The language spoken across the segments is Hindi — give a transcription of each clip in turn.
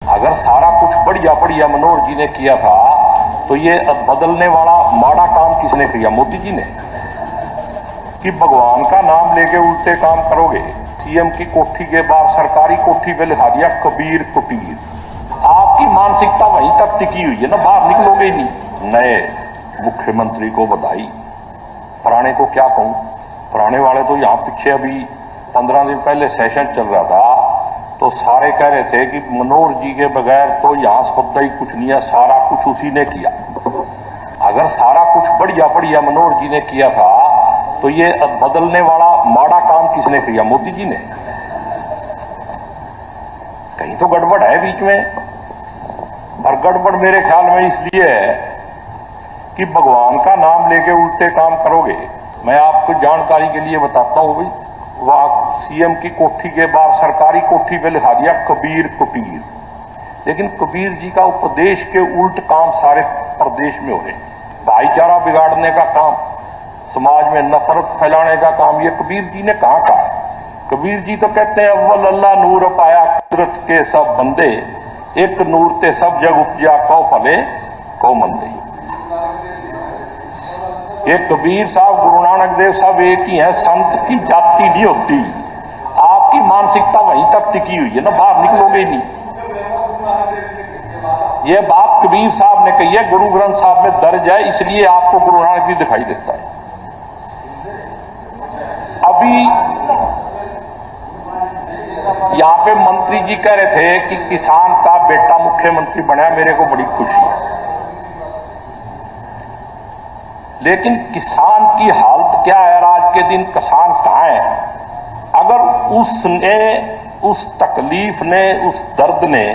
अगर सारा कुछ बढ़िया बढ़िया मनोहर जी ने किया था तो ये बदलने वाला माड़ा काम किसने किया? मोदी जी ने। कि भगवान का नाम लेके उल्टे काम करोगे। सीएम की कोठी के बाहर सरकारी कोठी पे लिखा दिया कबीर कुटीर। आपकी मानसिकता वहीं तक टिकी हुई है ना, बाहर निकलोगे ही नहीं। नए मुख्यमंत्री को बधाई, पुराने को क्या कहूं। पुराने वाले तो यहाँ पीछे अभी 15 दिन पहले सेशन चल रहा था तो सारे कह रहे थे कि मनोहर जी के बगैर तो यहाँ सौदा ही कुछ नहीं है, सारा कुछ उसी ने किया। अगर सारा कुछ बढ़िया बढ़िया मनोहर जी ने किया था तो ये बदलने वाला माड़ा काम किसने किया? मोदी जी ने। कहीं तो गड़बड़ है बीच में। और गड़बड़ मेरे ख्याल में इसलिए है कि भगवान का नाम लेके उल्टे काम करोगे। मैं आपको जानकारी के लिए बताता हूं भाई, वहां सीएम की कोठी के बाहर सरकारी कोठी पे लिखा दिया कबीर कुटीर। लेकिन कबीर जी का उपदेश के उल्ट काम सारे प्रदेश में हो रहे। भाईचारा बिगाड़ने का काम, समाज में नफरत फैलाने का काम ये कबीर जी ने कहा कहा। कबीर जी तो कहते हैं अव्वल अल्लाह नूर पाया कुदरत के सब बंदे, एक नूर ते सब जग उपजा कौ फले कौ मंदे। ये कबीर साहब, गुरु नानक देव साहब एक ही है, संत की जाति नहीं होती। आपकी मानसिकता वहीं तक टिकी हुई है ना, बाहर निकलोगे ही नहीं। ये बात कबीर साहब ने कही है, गुरु ग्रंथ साहब में दर्ज है, इसलिए आपको गुरु नानक जी दिखाई देता है। अभी यहां पे मंत्री जी कह रहे थे कि किसान का बेटा मुख्यमंत्री बना, मेरे को बड़ी खुशी है। लेकिन किसान की हालत क्या है? आज के दिन किसान कहां है? अगर उसने, उस तकलीफ ने, उस दर्द ने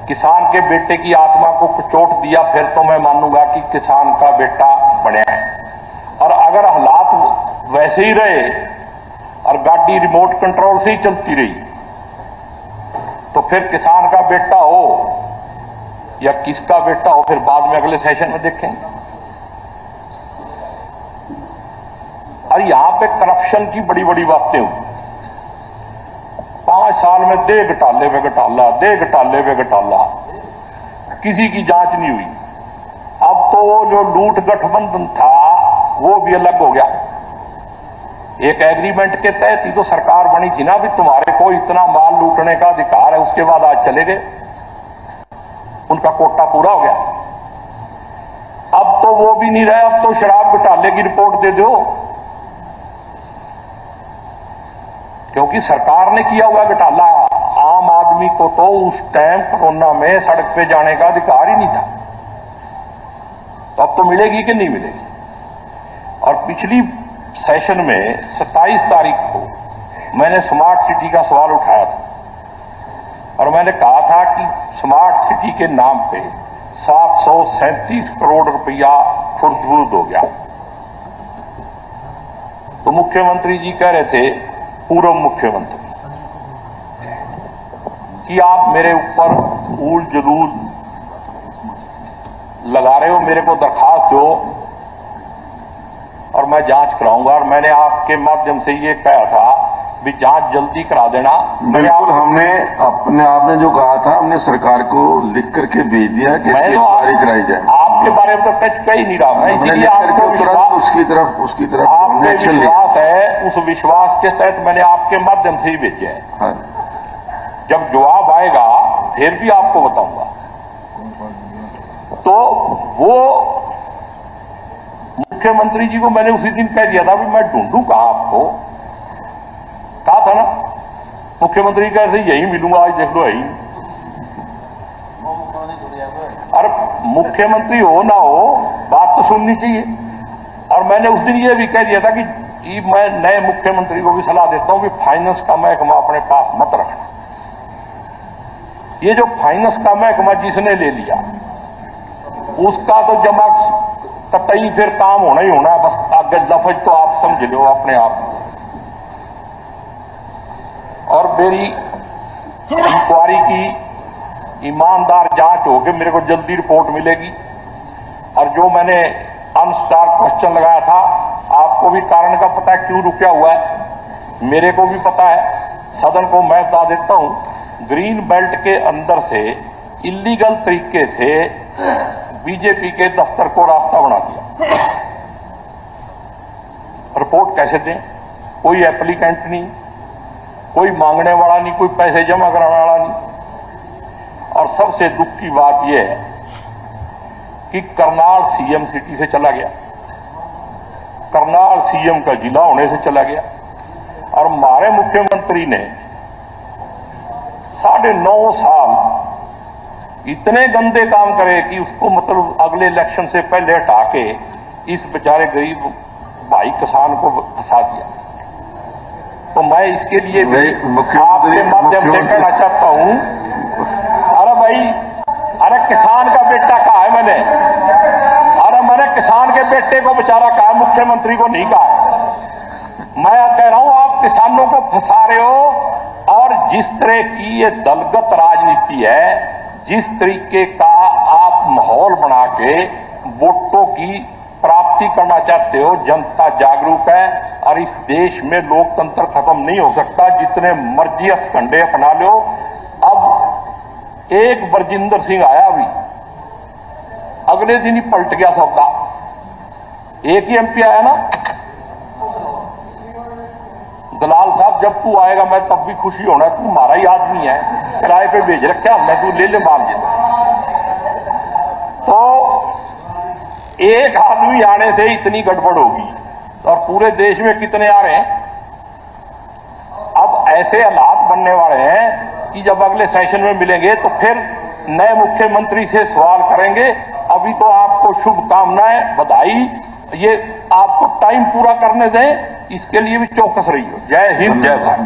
किसान के बेटे की आत्मा को कुचोट दिया, फिर तो मैं मानूंगा कि किसान का बेटा बना है। और अगर हालात वैसे ही रहे और गाड़ी रिमोट कंट्रोल से ही चलती रही तो फिर किसान का बेटा हो या किसका बेटा हो, फिर बाद में अगले सेशन में देखेंगे। और यहां पे करप्शन की बड़ी बड़ी बातें हुई। 5 साल में दे घटाले पे घटाला, दे घटाले पे घटाला, किसी की जांच नहीं हुई। अब तो वो जो लूट गठबंधन था वो भी अलग हो गया। एक एग्रीमेंट के तहत ही तो सरकार बनी थी ना, भी तुम्हारे को इतना माल लूटने का अधिकार है। उसके बाद आज चले गए, उनका कोटा पूरा हो गया। अब तो वो भी नहीं रहे, अब तो शराब घोटाले की रिपोर्ट दे दो, क्योंकि सरकार ने किया हुआ घोटाला। आम आदमी को तो उस टाइम कोरोना में सड़क पे जाने का अधिकार ही नहीं था, तो अब तो मिलेगी कि नहीं मिलेगी। और पिछली सेशन में 27 तारीख को मैंने स्मार्ट सिटी का सवाल उठाया था और मैंने कहा था कि स्मार्ट सिटी के नाम पे 737 करोड़ रुपया खुर्द हो गया। तो मुख्यमंत्री जी कह रहे थे, पूर्व मुख्यमंत्री, कि आप मेरे ऊपर ऊल जलूल लगा रहे हो, मेरे को दरखास्त दो और मैं जांच कराऊंगा। और मैंने आपके माध्यम से ये कहा था भी जांच जल्दी करा देना। बिल्कुल, हमने आपने जो कहा था, हमने सरकार को लिख करके भेज दिया कि इसकी इंक्वायरी कराई जाए। आपके बारे में तो टच कह ही नहीं रहा मैं, इसीलिए आपको उसकी तरफ आपके विश्वास है, उस विश्वास के तहत मैंने आपके माध्यम से ही भेजा है। हाँ। जब जवाब आएगा फिर भी आपको बताऊंगा। तो वो मुख्यमंत्री जी को मैंने उसी दिन कह दिया था भी मैं ढूंढूं कहां, आपको कहा था ना। मुख्यमंत्री कह रहे यही मिलूंगा, आज देख लो यही। और मुख्यमंत्री हो ना हो, बात तो सुननी चाहिए। और मैंने उस दिन ये भी कह दिया था कि मैं नए मुख्यमंत्री को भी सलाह देता हूं कि फाइनेंस का महकमा अपने पास मत रखना। ये जो फाइनेंस का महकमा जिसने ले लिया उसका तो जमा कतई फिर काम होना ही होना है। बस आगे लफज तो आप समझ लो अपने आप। और मेरी इंक्वायरी की ईमानदार जांच होगी, मेरे को जल्दी रिपोर्ट मिलेगी। और जो मैंने अनस्टार क्वेश्चन लगाया था, आपको भी कारण का पता है क्यों रुका हुआ है, मेरे को भी पता है। सदन को मैं बता देता हूं, ग्रीन बेल्ट के अंदर से इलीगल तरीके से बीजेपी के दफ्तर को रास्ता बना दिया। रिपोर्ट कैसे दें? कोई एप्लीकेंट नहीं, कोई मांगने वाला नहीं, कोई पैसे जमा कराने वाला नहीं। और सबसे दुख की बात यह है कि करनाल सीएम सिटी से चला गया, करनाल सीएम का जिला होने से चला गया, और हमारे मुख्यमंत्री ने 9.5 साल इतने गंदे काम करे कि उसको मतलब अगले इलेक्शन से पहले हटा के इस बेचारे गरीब भाई किसान को फंसा दिया। तो मैं इसके लिए भी आपके माध्यम से कहना चाहता हूं, अरे भाई, अरे किसान का बेटा कहा है मैंने, अरे मैंने किसान के बेटे को बेचारा कहा, मुख्यमंत्री को नहीं कहा। मैं कह रहा हूं आप किसानों को फंसा रहे हो, और जिस तरह की ये दलगत राजनीति है, जिस तरीके का आप माहौल बना के वोटों की प्राप्ति करना चाहते हो, जनता जागरूक है और इस देश में लोकतंत्र खत्म नहीं हो सकता। जितने मर्जी हथकंडे अपना लो। अब एक बरजिंदर सिंह आया, अभी अगले दिन ही पलट गया सौदा। एक ही एमपी आया ना, दलाल साहब जब तू आएगा मैं तब भी खुशी होना, तू हमारा ही आदमी है, किराए पे भेज रखा हमने, तू ले ले मान ले। तो एक आदमी आने से इतनी गड़बड़ होगी, और पूरे देश में कितने आ रहे हैं। अब ऐसे हालात बनने वाले हैं कि जब अगले सेशन में मिलेंगे तो फिर नए मुख्यमंत्री से सवाल करेंगे। अभी तो आपको शुभकामनाएं, बधाई, ये आपको टाइम पूरा करने दें, इसके लिए भी चौकस रहिए। जय हिंद, जय भारत।